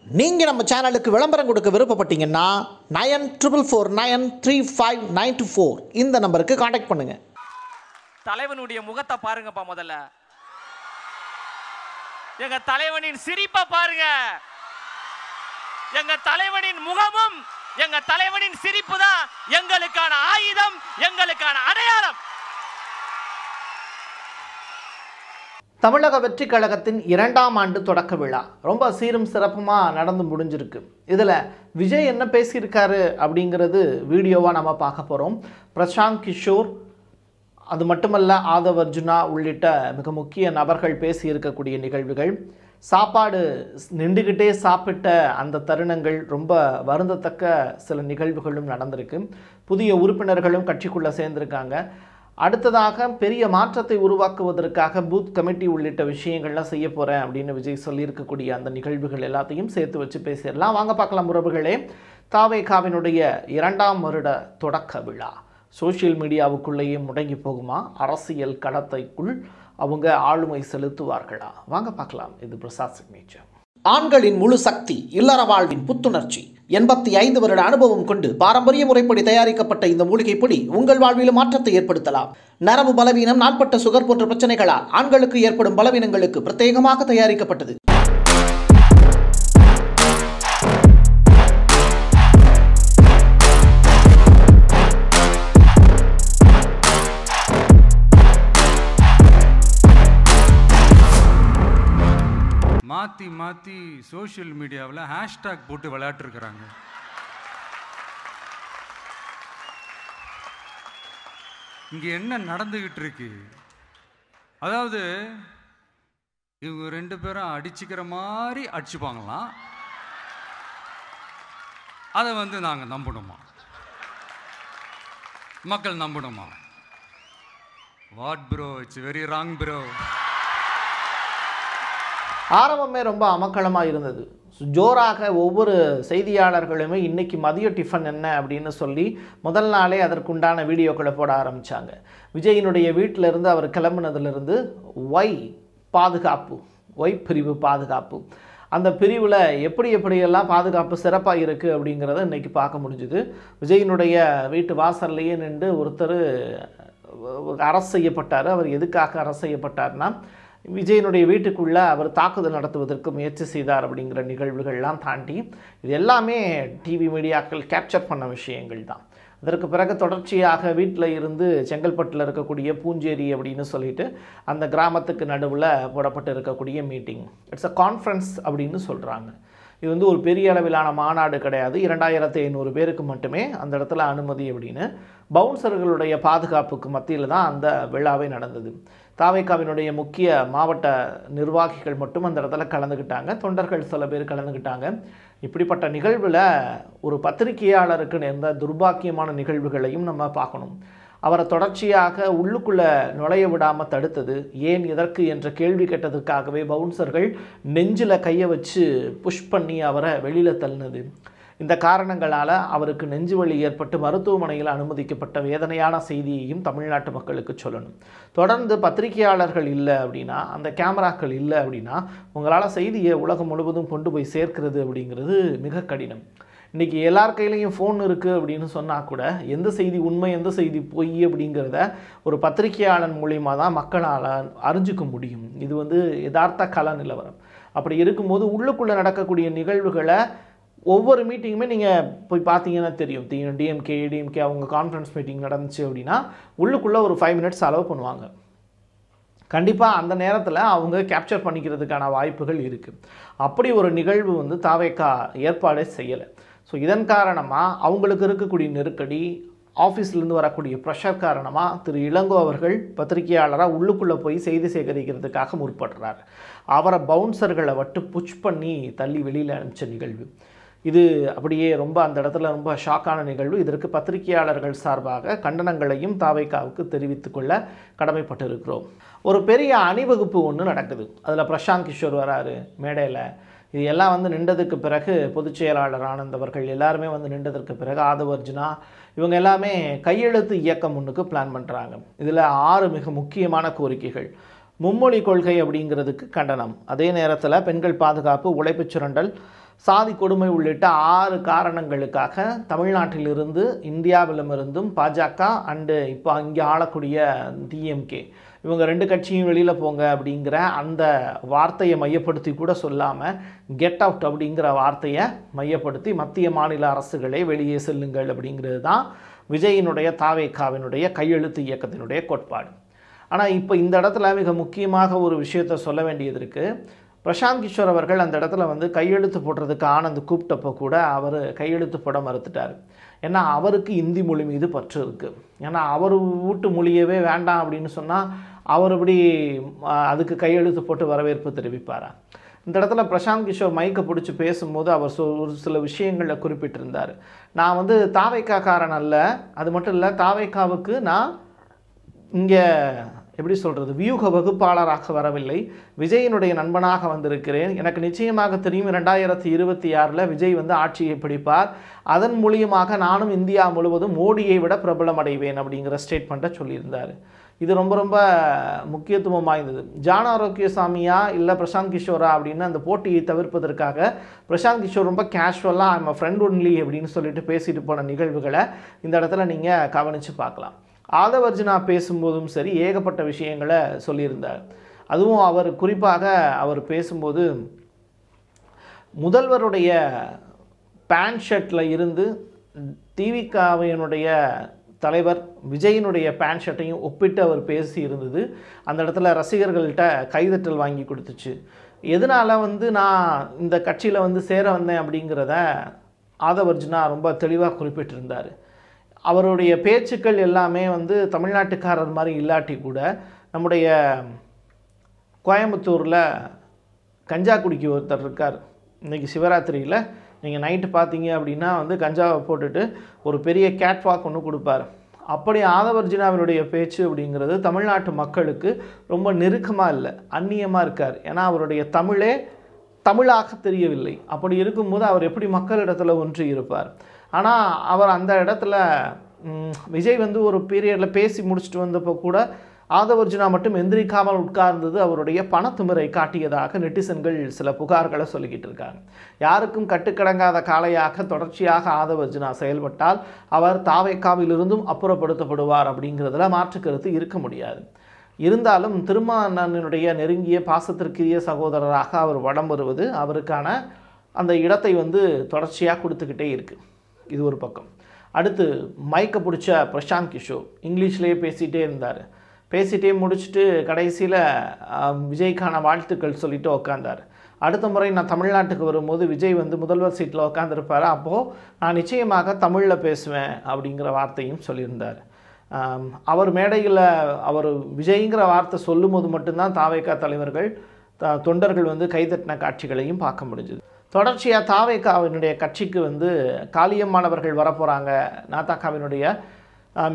நீங்கள் நம்ம சேனலுக்கு விளம்பரம் கொடுக்க விருப்பப்பட்டீங்கன்னா 94493594 இந்த நம்பருக்கு காண்டாக்ட் பண்ணுங்க. தலைவனுடைய முகத்தை பாருங்கப்பா. முதல்ல எங்க தலைவனின் சிரிப்பை பாருங்க. எங்க தலைவனின் முகமும் எங்க தலைவனின் சிரிப்பு தான் எங்களுக்கான ஆயுதம், எங்களுக்கான அடையாளம். தமிழக வெற்றி கழகத்தின் 2ஆம் ஆண்டு தொடக்க விழா ரொம்ப சீரும் சிறப்புமாக நடந்து முடிஞ்சிருக்கு. இதில் விஜய் என்ன பேசியிருக்காரு அப்படிங்கிறது வீடியோவாக நம்ம பார்க்க போகிறோம். பிரசாந்த் கிஷோர், அது மட்டுமல்ல ஆதவ் அர்ஜுனா உள்ளிட்ட மிக முக்கிய நபர்கள் பேசி இருக்கக்கூடிய நிகழ்வுகள், சாப்பாடு நின்றுக்கிட்டே சாப்பிட்ட அந்த தருணங்கள், ரொம்ப வருந்தத்தக்க சில நிகழ்வுகளும் நடந்திருக்கு. புதிய உறுப்பினர்களும் கட்சிக்குள்ளே சேர்ந்திருக்காங்க. அடுத்ததாக பெரிய மாற்றத்தை உருவாக்குவதற்காக பூத் கமிட்டி உள்ளிட்ட விஷயங்கள்லாம் செய்ய போகிறேன் அப்படின்னு விஜய் சொல்லியிருக்கக்கூடிய அந்த நிகழ்வுகள் எல்லாத்தையும் சேர்த்து வச்சு பேசிடலாம். வாங்க பார்க்கலாம் உறவுகளே. தாவேகாவினுடைய 2ஆம் வருட தொடக்க விழா சோஷியல் மீடியாவுக்குள்ளேயே முடங்கி போகுமா? அரசியல் களத்தைக்குள் அவங்க ஆளுமை செலுத்துவார்களா? வாங்க பார்க்கலாம். இது பிரசாத் சிக்னேச்சர். ஆண்களின் முழு சக்தி, இல்லற வாழ்வின் புத்துணர்ச்சி, 85 வருட அனுபவம் கொண்டு பாரம்பரிய முறைப்படி தயாரிக்கப்பட்ட இந்த மூலிகை பொடி உங்கள் வாழ்விலும் மாற்றத்தை ஏற்படுத்தலாம். நரம்பு பலவீனம், நாட்பட்ட சுகர் போன்ற பிரச்சனைகளால் ஆண்களுக்கு ஏற்படும் பலவீனங்களுக்கு பிரத்யேகமாக தயாரிக்கப்பட்டது. மாற்றி மாற்றி சோஷியல் மீடியாவில் ஹேஷ்டாக் போட்டு விளையாட்டுருக்குறாங்க. இங்கே என்ன நடந்துக்கிட்டு இருக்கு? அதாவது இவங்க 2 பேரும் அடிச்சுக்கிற மாதிரி அடிச்சுப்பாங்களாம். அதை நாங்கள் நம்பணுமா? மக்கள் நம்பணுமா? What bro, it's very wrong bro. ஆரம்பமே ரொம்ப அமக்களமாக இருந்தது. ஜோராக ஒவ்வொரு செய்தியாளர்களுமே இன்றைக்கி மதிய டிஃபன் என்ன அப்படின்னு சொல்லி முதல் நாளே அதற்குண்டான வீடியோக்களை போட ஆரம்பித்தாங்க. விஜயினுடைய வீட்டிலேருந்து அவர் கிளம்புனதுலேருந்து ஒய் பாதுகாப்பு, ஒய் பிரிவு பாதுகாப்பு, அந்த பிரிவில் எப்படியெல்லாம் பாதுகாப்பு சிறப்பாக இருக்குது அப்படிங்கிறத இன்றைக்கி பார்க்க முடிஞ்சுது. விஜயினுடைய வீட்டு வாசல்லையே நின்று ஒருத்தர் அரசு செய்யப்பட்டார். அவர் எதுக்காக அரசு செய்யப்பட்டார்னா, விஜயனுடைய வீட்டுக்குள்ளே அவர் தாக்குதல் நடத்துவதற்கு முயற்சி செய்தார் அப்படிங்கிற நிகழ்வுகள்லாம் தாண்டி இது எல்லாமே டிவி மீடியாக்கள் கேப்சர் பண்ண விஷயங்கள் தான். அதற்கு பிறகு தொடர்ச்சியாக வீட்டில் இருந்து செங்கல்பட்டில் இருக்கக்கூடிய பூஞ்சேரி அப்படின்னு சொல்லிட்டு அந்த கிராமத்துக்கு நடுவில் போடப்பட்டு இருக்கக்கூடிய மீட்டிங், இட்ஸ் அ கான்ஃபரன்ஸ் அப்படின்னு சொல்கிறாங்க. இது ஒரு பெரிய அளவிலான மாநாடு கிடையாது. 2500 பேருக்கு மட்டுமே அந்த இடத்துல அனுமதி அப்படின்னு பவுன்சர்களுடைய பாதுகாப்புக்கு மத்தியில் தான் அந்த விழாவே நடந்தது. தாவேகாவினுடைய முக்கிய மாவட்ட நிர்வாகிகள் மட்டும் அந்த இடத்துல கலந்துக்கிட்டாங்க. தொண்டர்கள் சில பேர் கலந்துக்கிட்டாங்க. இப்படிப்பட்ட நிகழ்வில் ஒரு பத்திரிகையாளருக்கு நேர்ந்த துர்பாக்கியமான நிகழ்வுகளையும் நம்ம பார்க்கணும். அவரை தொடர்ச்சியாக உள்ளுக்குள்ளே நுழைய விடாமல் தடுத்தது ஏன், எதற்கு என்ற கேள்வி கேட்டதற்காகவே பவுன்சர்கள் நெஞ்சில் கையை வச்சு புஷ் பண்ணி அவரை வெளியில் தள்ளினது. இந்த காரணங்களால் அவருக்கு நெஞ்சு வலி ஏற்பட்டு மருத்துவமனையில் அனுமதிக்கப்பட்ட வேதனையான செய்தியையும் தமிழ்நாட்டு மக்களுக்கு சொல்லணும். தொடர்ந்து பத்திரிகையாளர்கள் இல்லை அப்படின்னா, அந்த கேமராக்கள் இல்லை அப்படின்னா உங்களால் செய்தியை உலகம் முழுவதும் கொண்டு போய் சேர்க்கிறது அப்படிங்கிறது மிக கடினம். இன்றைக்கி எல்லார் கையிலையும் ஃபோன் இருக்குது அப்படின்னு சொன்னால் கூட எந்த செய்தி உண்மை, எந்த செய்தி பொய் அப்படிங்கிறத ஒரு பத்திரிகையாளன் மூலியமாக தான் மக்களால் அறிஞ்சிக்க முடியும். இது யதார்த்த கள நிலவரம். அப்படி இருக்கும்போது உள்ளுக்குள்ளே நடக்கக்கூடிய நிகழ்வுகளை ஒவ்வொரு மீட்டிங்குமே நீங்கள் போய் பார்த்தீங்கன்னா தெரியும். டிஎம்கே ஏடிஎம்கே அவங்க கான்ஃபரன்ஸ் மீட்டிங் நடந்துச்சு அப்படின்னா உள்ளுக்குள்ளே ஒரு 5 மினிட்ஸ் அலோவ் பண்ணுவாங்க. கண்டிப்பாக அந்த நேரத்தில் அவங்க கேப்சர் பண்ணிக்கிறதுக்கான வாய்ப்புகள் இருக்குது. அப்படி ஒரு நிகழ்வு தாவேகா ஏற்பாடே செய்யலை. ஸோ இதன் காரணமாக அவங்களுக்கு இருக்கக்கூடிய நெருக்கடி, ஆஃபீஸ்லேருந்து வரக்கூடிய ப்ரெஷர் காரணமாக திரு இளங்கோ அவர்கள் பத்திரிகையாளராக உள்ளுக்குள்ளே போய் செய்தி சேகரிக்கிறதுக்காக முற்படுறார். அவரை பவுன்சர்களை விட்டு புஷ் பண்ணி தள்ளி வெளியில் அனுப்பிச்ச நிகழ்வு இது அப்படியே ரொம்ப அந்த இடத்துல ரொம்ப ஷாக்கான நிகழ்வு. இதற்கு பத்திரிகையாளர்கள் சார்பாக கண்டனங்களையும் தாவேகாவுக்கு தெரிவித்துக் கொள்ள கடமைப்பட்டு இருக்கிறோம். ஒரு பெரிய அணிவகுப்பு ஒன்று நடக்குது. அதில் பிரசாந்த் கிஷோர் வராரு மேடையில். இது எல்லாம் நின்றதுக்கு பிறகு பொதுச் செயலாளர் ஆனந்த் அவர்கள் எல்லாருமே நின்றதற்கு பிறகு ஆதவ் அர்ஜுனா இவங்க எல்லாமே கையெழுத்து இயக்கம் ஒன்றுக்கு பிளான் பண்ணுறாங்க. இதில் 6 மிக முக்கியமான கோரிக்கைகள். மும்மொழி கொள்கை அப்படிங்கிறதுக்கு கண்டனம், அதே நேரத்தில் பெண்கள் பாதுகாப்பு, உழைப்புச் சுரண்டல், சாதி கொடுமை உள்ளிட்ட 6 காரணங்களுக்காக தமிழ்நாட்டிலிருந்து இந்தியாவிலுமிருந்தும் பாஜக அண்டு இப்போ அங்கே ஆளக்கூடிய டிஎம்கே இவங்க 2 கட்சியும் வெளியில் போங்க அப்படிங்கிற அந்த வார்த்தையை மையப்படுத்தி கூட சொல்லாமல் கெட் அவுட் அப்படிங்கிற வார்த்தையை மையப்படுத்தி மத்திய மாநில அரசுகளே வெளியே செல்லுங்கள் அப்படிங்கிறது தான் விஜயினுடைய தாவேகாவினுடைய கையெழுத்து இயக்கத்தினுடைய கோட்பாடு. ஆனால் இப்போ இந்த இடத்துல மிக முக்கியமாக ஒரு விஷயத்தை சொல்ல வேண்டியது இருக்குது. பிரசாந்த் கிஷோர் அவர்கள் அந்த இடத்துல வந்து கையெழுத்து போடுறதுக்கு ஆனந்த் கூப்பிட்டப்போ கூட அவர் கையெழுத்து போட மறுத்துட்டார். ஏன்னா அவருக்கு இந்தி மொழி மீது பற்று இருக்குது. ஏன்னா அவர் வீட்டு மொழியவே வேண்டாம் அப்படின்னு சொன்னால் அவர் இப்படி அதுக்கு கையெழுத்து போட்டு வரவேற்பு தெரிவிப்பாரா? இந்த இடத்துல பிரசாந்த் கிஷோர் மைக்கை பிடிச்சி பேசும்போது அவர் ஒரு சில விஷயங்களில் குறிப்பிட்டிருந்தார். நான் வந்து தாவேக்காக்காரன் அல்ல, அது மட்டும் இல்லை, தாவேக்காவுக்கு நான் இங்கே எப்படி சொல்கிறது, வியூக வகுப்பாளராக வரவில்லை, விஜயினுடைய நண்பனாக வந்திருக்கிறேன். எனக்கு நிச்சயமாக தெரியும் 2026 விஜய் வந்து ஆட்சியை பிடிப்பார், அதன் மூலியமாக நானும் இந்தியா முழுவதும் மோடியை விட பிரபலம் அடைவேன் அப்படிங்கிற ஸ்டேட்மெண்ட்டை சொல்லியிருந்தார். இது ரொம்ப ரொம்ப முக்கியத்துவம் வாய்ந்தது. ஜான் ஆரோக்கியசாமியா இல்லை பிரசாந்த் கிஷோரா அப்படின்னு அந்த போட்டியை தவிர்ப்பதற்காக பிரசாந்த் கிஷோர் ரொம்ப கேஷுவலாக ஐம் ஃப்ரெண்ட் ஒன்லி அப்படின்னு சொல்லிட்டு பேசிட்டு போன நிகழ்வுகளை இந்த இடத்துல நீங்கள் கவனித்து பார்க்கலாம். ஆதவ் அர்ஜுனா பேசும்போதும் சரி ஏகப்பட்ட விஷயங்களை சொல்லியிருந்தார். அதுவும் அவர் குறிப்பாக அவர் பேசும்போது முதல்வருடைய பேண்ட் ஷர்ட்டில் இருந்து திமுகவினுடைய தலைவர் விஜயினுடைய பேண்ட் ஷர்ட்டையும் ஒப்பிட்டு அவர் பேசி இருந்தது. அந்த இடத்துல ரசிகர்கள்ட்ட கைதட்டல் வாங்கி கொடுத்துச்சு. எதனால் வந்து நான் இந்த கட்சியில் வந்து சேர வந்தேன் அப்படிங்கிறத ஆதவ் அர்ஜுனா ரொம்ப தெளிவாக குறிப்பிட்டிருந்தார். அவருடைய பேச்சுக்கள் எல்லாமே வந்து தமிழ்நாட்டுக்காரர் மாதிரி இல்லாட்டி கூட நம்முடைய கோயம்புத்தூரில் கஞ்சா குடிக்க ஒருத்தர் இருக்கார். இன்றைக்கி சிவராத்திரியில் நீங்கள் நைட்டு பார்த்தீங்க அப்படின்னா வந்து கஞ்சாவை போட்டுட்டு ஒரு பெரிய கேட்வாக் ஒன்று கொடுப்பார். அப்படி ஆதவ் அர்ஜுனாவினுடைய பேச்சு அப்படிங்கிறது தமிழ்நாட்டு மக்களுக்கு ரொம்ப நெருக்கமாக இல்லை, அந்நியமாக இருக்கார். ஏன்னா அவருடைய தமிழே தமிழாக தெரியவில்லை. அப்படி இருக்கும்போது அவர் எப்படி மக்களிடத்தில் ஒன்றி இருப்பார்? ஆனால் அவர் அந்த இடத்துல விஜய் வந்து ஒரு பீரியடில் பேசி முடிச்சுட்டு வந்தப்போ கூட ஆதவ் அர்ஜுனா மட்டும் எந்திரிக்காமல் உட்கார்ந்தது அவருடைய பணத்திமிரை காட்டியதாக நெட்டிசன்கள் சில புகார்களை சொல்லிக்கிட்டு இருக்காங்க. யாருக்கும் கட்டுக்கடங்காத காளையாக தொடர்ச்சியாக ஆதவ் அர்ஜுனா செயல்பட்டால் அவர் தாவேக்காவிலிருந்தும் அப்புறப்படுத்தப்படுவார் அப்படிங்கிறதுல மாற்று கருத்து இருக்க முடியாது. இருந்தாலும் திருமாவளவனுடைய நெருங்கிய பாசத்திற்குரிய சகோதரராக அவர் வலம் வருவது அவருக்கான அந்த இடத்தை வந்து தொடர்ச்சியாக கொடுத்துக்கிட்டே இருக்குது. இது ஒரு பக்கம். அடுத்து மைக்கை பிடிச்ச பிரசாந்த் கிஷோர் இங்கிலீஷ்லேயே பேசிகிட்டே இருந்தார். பேசிகிட்டே முடிச்சுட்டு கடைசியில் விஜய்க்கான வாழ்த்துக்கள் சொல்லிவிட்டு உக்காந்தார். அடுத்த முறை நான் தமிழ்நாட்டுக்கு வரும்போது விஜய் வந்து முதல்வர் சீட்டில் உட்காந்துருப்பார், அப்போது நான் நிச்சயமாக தமிழில் பேசுவேன் அப்படிங்கிற வார்த்தையும் சொல்லியிருந்தார். அவர் மேடையில் அவர் விஜய்ங்கிற வார்த்தை சொல்லும்போது மட்டும்தான் தாவேகா தலைவர்கள் தொண்டர்கள் வந்து கைதட்டின காட்சிகளையும் பார்க்க முடிஞ்சுது. தொடர்ச்சியாக தாவேகாவினுடைய கட்சிக்கு வந்து காளியம்மானவர்கள் வரப்போகிறாங்க. நாதாக்காவினுடைய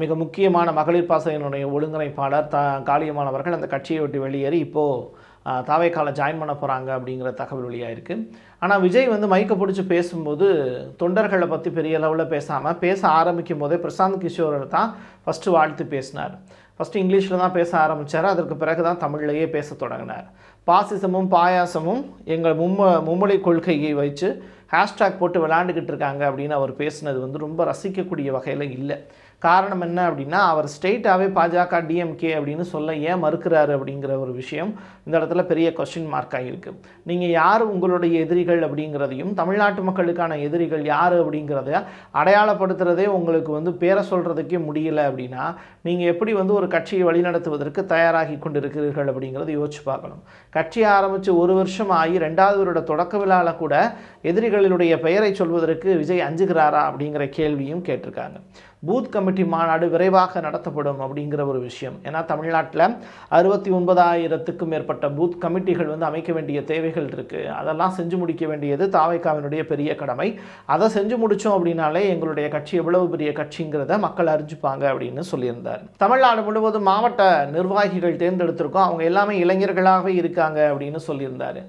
மிக முக்கியமான மகளிர் பாசையினுடைய ஒழுங்கிணைப்பாளர் காளியம்மானவர்கள் அந்த கட்சியை விட்டு வெளியேறி இப்போது தாவேகாவில் ஜாயின் பண்ண போகிறாங்க அப்படிங்கிற தகவல் வெளியாக இருக்குது. ஆனால் விஜய் வந்து மைக்கை பிடிச்சி பேசும்போது தொண்டர்களை பற்றி பெரிய அளவில் பேசாமல் பேச ஆரம்பிக்கும் போதே பிரசாந்த் கிஷோரை தான் ஃபஸ்ட்டு வாழ்த்து பேசினார். ஃபஸ்ட்டு இங்கிலீஷில் தான் பேச ஆரம்பித்தார், அதற்கு பிறகு தான் தமிழ்லையே பேச தொடங்கினார். பாசிசமும் பாயாசமும் எங்கள் மும்மொழி கொள்கையை வச்சு ஹேஷ்டாக் போட்டு விளையாண்டுக்கிட்டு இருக்காங்க அப்படின்னு அவர் பேசினது வந்து ரொம்ப ரசிக்கக்கூடிய வகையில் இல்லை. காரணம் என்ன அப்படின்னா அவர் ஸ்ட்ரெயிட்டாகவே பாஜக டிஎம்கே அப்படின்னு சொல்ல ஏன் மறுக்கிறாரு அப்படிங்கிற ஒரு விஷயம் இந்த இடத்துல பெரிய கொஸ்டின் மார்க்காக இருக்குது. நீங்கள் யார் உங்களுடைய எதிரிகள் அப்படிங்கிறதையும் தமிழ்நாட்டு மக்களுக்கான எதிரிகள் யார் அப்படிங்கிறத அடையாளப்படுத்துகிறதே உங்களுக்கு வந்து பேரை சொல்கிறதுக்கே முடியலை அப்படின்னா நீங்கள் எப்படி வந்து ஒரு கட்சியை வழிநடத்துவதற்கு தயாராகி கொண்டு இருக்கிறீர்கள் அப்படிங்கிறத யோசிச்சு பார்க்கணும். கட்சி ஆரம்பித்து 1 வருஷம் ஆகி 2வது வருட தொடக்க விழாவில் கூட எதிரிகளினுடைய பெயரை சொல்வதற்கு விஜய் அஞ்சுகிறாரா அப்படிங்கிற கேள்வியும் கேட்டிருக்காங்க. பூத் கமிட்டி மாநாடு விரைவாக நடத்தப்படும் அப்படிங்கிற ஒரு விஷயம். ஏன்னா தமிழ்நாட்டில் 69,000க்கும் மேற்பட்ட பூத் கமிட்டிகள் வந்து அமைக்க வேண்டிய தேவைகள் இருக்குது. அதெல்லாம் செஞ்சு முடிக்க வேண்டியது தாவேகாவினுடைய பெரிய கடமை. அதை செஞ்சு முடித்தோம் அப்படின்னாலே எங்களுடைய கட்சி எவ்வளவு பெரிய கட்சிங்கிறத மக்கள் அறிஞ்சுப்பாங்க அப்படின்னு சொல்லியிருந்தார். தமிழ்நாடு முழுவதும் மாவட்ட நிர்வாகிகள் தேர்ந்தெடுத்திருக்கோம், அவங்க எல்லாமே இளைஞர்களாகவே இருக்காங்க அப்படின்னு சொல்லியிருந்தார்.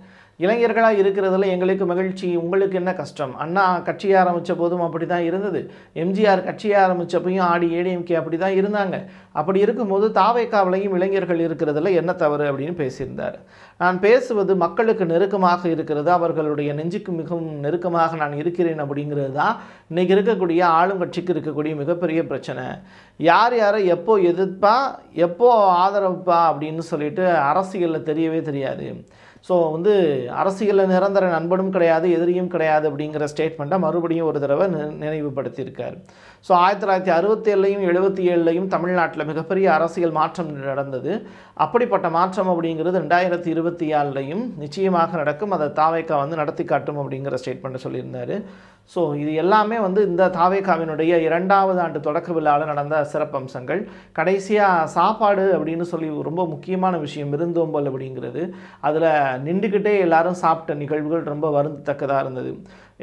இளைஞர்களாக இருக்கிறதுல எங்களுக்கு மகிழ்ச்சி, உங்களுக்கு என்ன கஷ்டம்? அண்ணா கட்சியை ஆரம்பித்த போதும் அப்படி தான் இருந்தது. எம்ஜிஆர் கட்சியை ஆரம்பித்தப்பையும் ஆடி ஏடிஎம்கே அப்படி தான் இருந்தாங்க. அப்படி இருக்கும்போது தாவேக்காவிலையும் இளைஞர்கள் இருக்கிறதுல என்ன தவறு அப்படின்னு பேசியிருந்தார். நான் பேசுவது மக்களுக்கு நெருக்கமாக இருக்கிறது, அவர்களுடைய நெஞ்சுக்கு மிகவும் நெருக்கமாக நான் இருக்கிறேன் அப்படிங்கிறது தான் இன்றைக்கி இருக்கக்கூடிய ஆளும் கட்சிக்கு இருக்கக்கூடிய மிகப்பெரிய பிரச்சனை. யார் யாரை எப்போ எதிர்ப்பா எப்போ ஆதரவுப்பா அப்படின்னு சொல்லிட்டு அரசியலில் தெரியவே தெரியாது. ஸோ அரசியலில் நிரந்தர நண்பனும் கிடையாது, எதிரியும் கிடையாது அப்படிங்கிற ஸ்டேட்மெண்ட்டை மறுபடியும் ஒரு தடவை நினைவுபடுத்தியிருக்கார். ஸோ 1967லையும் 77லையும் தமிழ்நாட்டில் மிகப்பெரிய அரசியல் மாற்றம் நடந்தது. அப்படிப்பட்ட மாற்றம் அப்படிங்கிறது 2024லையும் நிச்சயமாக நடக்கும், அதை தாவேக்கா நடத்தி காட்டும் அப்படிங்கிற ஸ்டேட்மெண்ட்டை சொல்லியிருந்தார். ஸோ இது எல்லாமே இந்த தாவேக்காவினுடைய 2வது ஆண்டு தொடக்க விழாவில் நடந்த சிறப்பம்சங்கள். கடைசியாக சாப்பாடு அப்படின்னு சொல்லி ரொம்ப முக்கியமான விஷயம் விருந்தோம்பல் அப்படிங்கிறது, அதில் நின்றுக்கிட்டே எல்லாரும் சாப்பிட்ட நிகழ்வுகள் ரொம்ப வருந்தத்தக்கதாக இருந்தது.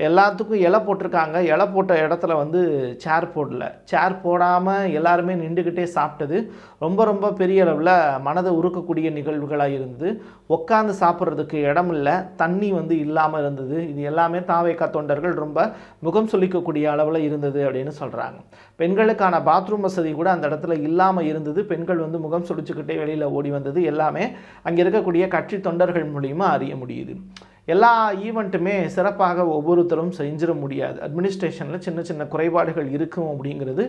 எல்லாத்துக்கும் இலை போட்டிருக்காங்க, இலை போட்ட இடத்துல சேர் போடல, சேர் போடாமல் எல்லாருமே நின்றுக்கிட்டே சாப்பிட்டது ரொம்ப ரொம்ப பெரிய அளவில் மனதை உருக்கக்கூடிய நிகழ்வுகளாக இருந்தது. உட்காந்து சாப்பிட்றதுக்கு இடம் இல்லை, தண்ணி இல்லாமல் இருந்தது. இது எல்லாமே தாவேக்கா தொண்டர்கள் ரொம்ப முகம் சொல்லிக்கக்கூடிய அளவில் இருந்தது அப்படின்னு சொல்கிறாங்க. பெண்களுக்கான பாத்ரூம் வசதி கூட அந்த இடத்துல இல்லாமல் இருந்தது. பெண்கள் முகம் சுழிச்சுக்கிட்டே வெளியில் ஓடி வந்தது எல்லாமே அங்கே இருக்கக்கூடிய கட்சி தொண்டர்கள் மூலியமாக அறிய முடியுது. எல்லா ஈவெண்ட்டுமே சிறப்பாக ஒவ்வொருத்தரும் செஞ்சிட முடியாது. அட்மினிஸ்ட்ரேஷனில் சின்ன சின்ன குறைபாடுகள் இருக்கும் அப்படிங்கிறது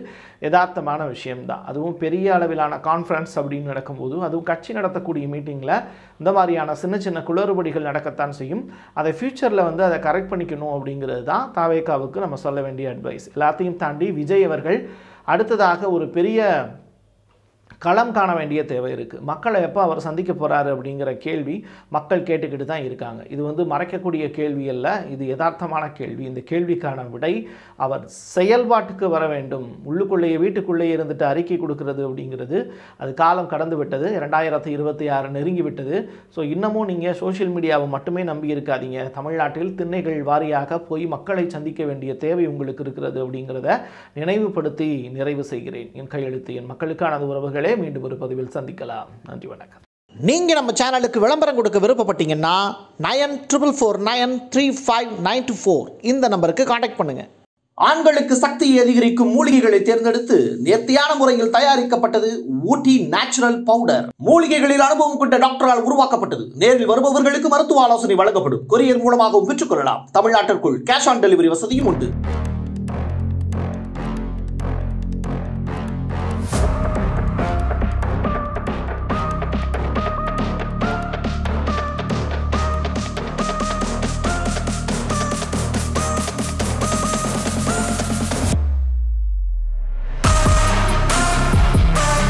யதார்த்தமான விஷயம்தான். அதுவும் பெரிய அளவிலான கான்ஃபரன்ஸ் அப்படின்னு நடக்கும்போது, அதுவும் கட்சி நடத்தக்கூடிய மீட்டிங்கில் இந்த மாதிரியான சின்ன சின்ன குளறுபடிகள் நடக்கத்தான் செய்யும். அதை ஃப்யூச்சரில் அதை கரெக்ட் பண்ணிக்கணும் அப்படிங்கிறது தான் தாவேக்காவுக்கு நம்ம சொல்ல வேண்டிய அட்வைஸ். எல்லாத்தையும் தாண்டி விஜய் அவர்கள் அடுத்ததாக ஒரு பெரிய களம் காண வேண்டிய தேவை இருக்குது. மக்களை எப்போ அவர் சந்திக்க போகிறாரு அப்படிங்கிற கேள்வி மக்கள் கேட்டுக்கிட்டு தான் இருக்காங்க. இது மறைக்கக்கூடிய கேள்வி அல்ல, இது யதார்த்தமான கேள்வி. இந்த கேள்விக்கான விடை அவர் செயல்பாட்டுக்கு வர வேண்டும். உள்ளுக்குள்ளேயே வீட்டுக்குள்ளேயே இருந்துட்டு அறிக்கை கொடுக்கறது அப்படிங்கிறது அது காலம் கடந்து விட்டது. 2026 நெருங்கி விட்டது. ஸோ இன்னமும் நீங்கள் சோஷியல் மீடியாவை மட்டுமே நம்பி இருக்காதீங்க. தமிழ்நாட்டில் திண்ணைகள் வாரியாக போய் மக்களை சந்திக்க வேண்டிய தேவை உங்களுக்கு இருக்கிறது அப்படிங்கிறத நினைவுபடுத்தி நிறைவு செய்கிறேன். என் கையெழுத்து என் மக்களுக்கான உறவுகளே. மீண்டும் ஒரு பதிவில் சந்திக்கலாம். நன்றி, வணக்கம். நீங்க நம்ம சேனலுக்கு விளம்பரம் கொடுக்க விருப்பப்பட்டீங்கன்னா 9444935924 இந்த நம்பருக்கு கான்டாக்ட் பண்ணுங்க. ஆண்களுக்கு சக்தியை அதிகரிக்கும் மூலிகைகளை தேர்ந்தெடுத்து நேர்த்தியான முறையில் தயாரிக்கப்பட்டது ஊட்டி நேச்சுரல் பவுடர். மூலிகைகளில் அனுபவம் கொண்ட டாக்டரால் உருவாக்கப்பட்டது. நேரில் வருபவர்களுக்கு மருத்துவ ஆலோசனை வழங்கப்படும். கொரியர் மூலமாகவும் பெற்றுக்கொள்ளலாம். தமிழ்நாட்டிற்குள் கேஷ் ஆன் டெலிவரி வசதியும் உண்டு.